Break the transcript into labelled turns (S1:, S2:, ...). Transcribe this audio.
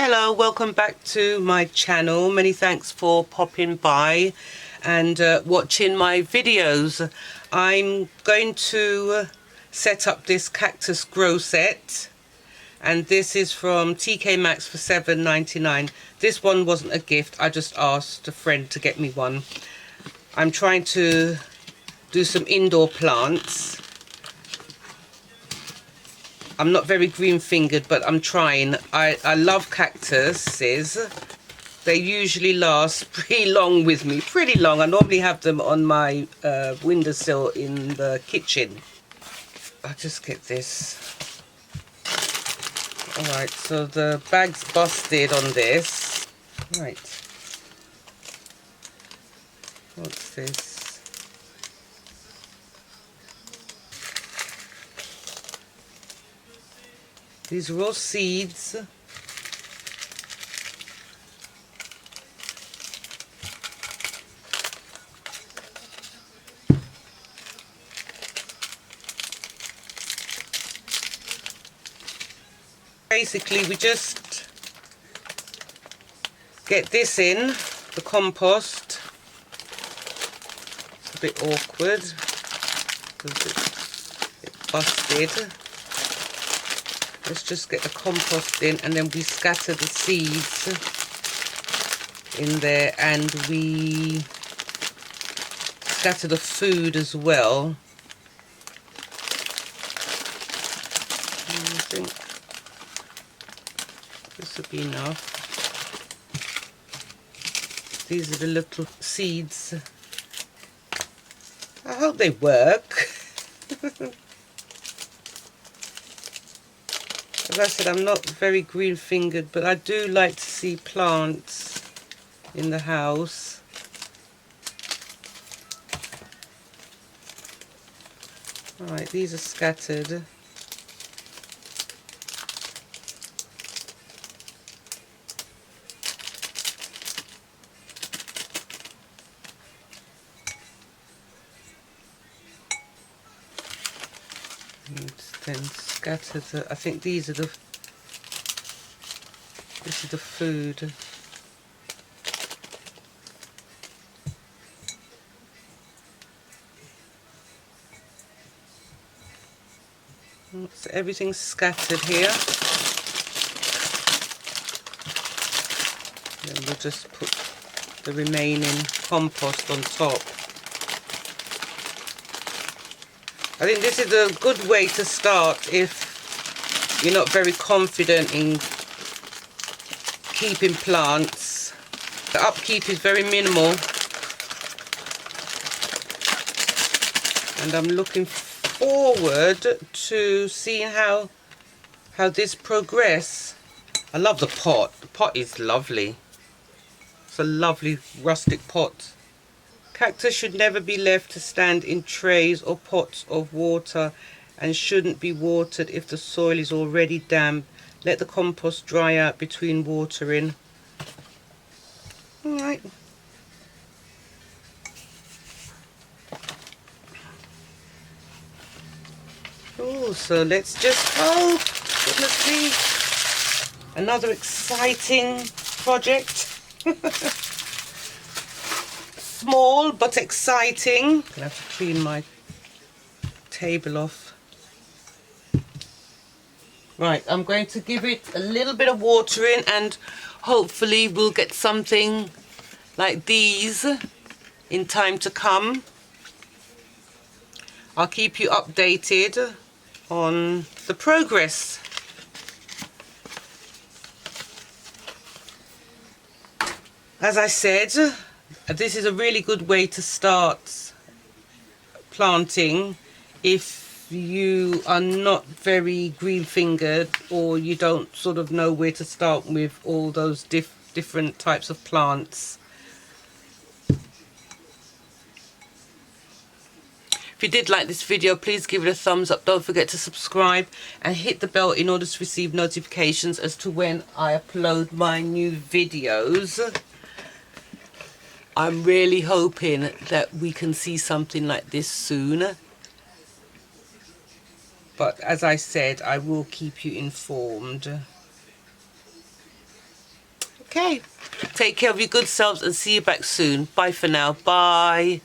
S1: Hello, welcome back to my channel. Many thanks for popping by and watching my videos. I'm going to set up this cactus grow set, and this is from TK Maxx for $7.99. This one wasn't a gift, I just asked a friend to get me one. I'm trying to do some indoor plants. I'm not very green fingered, but I'm trying. I love cactuses. They usually last pretty long with me, pretty long. I normally have them on my windowsill in the kitchen. I'll just get this. Alright, so the bag's busted on this. Right. What's this? These are all seeds. Basically, we just get this in the compost. It's a bit awkward because it's busted. Let's just get the compost in, and then we scatter the seeds in there, and we scatter the food as well. I think this will be enough. These are the little seeds. I hope they work. As I said, I'm not very green fingered, but I do like to see plants in the house. Alright, these are scattered. And then scatter the, I think these are the, this is the food. So everything's scattered here. Then we'll just put the remaining compost on top. I think this is a good way to start if you're not very confident in keeping plants. The upkeep is very minimal, and I'm looking forward to seeing how this progress. I love the pot. The pot is lovely. It's a lovely rustic pot. Cactus should never be left to stand in trays or pots of water, and shouldn't be watered if the soil is already damp. Let the compost dry out between watering. Alright. Oh, so let's just, oh, goodness me. Another exciting project. Small but exciting. I'm gonna have to clean my table off. Right, I'm going to give it a little bit of watering, and hopefully we'll get something like these in time to come. I'll keep you updated on the progress. As I said, this is a really good way to start planting if you are not very green fingered, or you don't sort of know where to start with all those different types of plants. If you did like this video, please give it a thumbs up. Don't forget to subscribe and hit the bell in order to receive notifications as to when I upload my new videos. I'm really hoping that we can see something like this soon. But as I said, I will keep you informed. Okay. Take care of your good selves and see you back soon. Bye for now. Bye.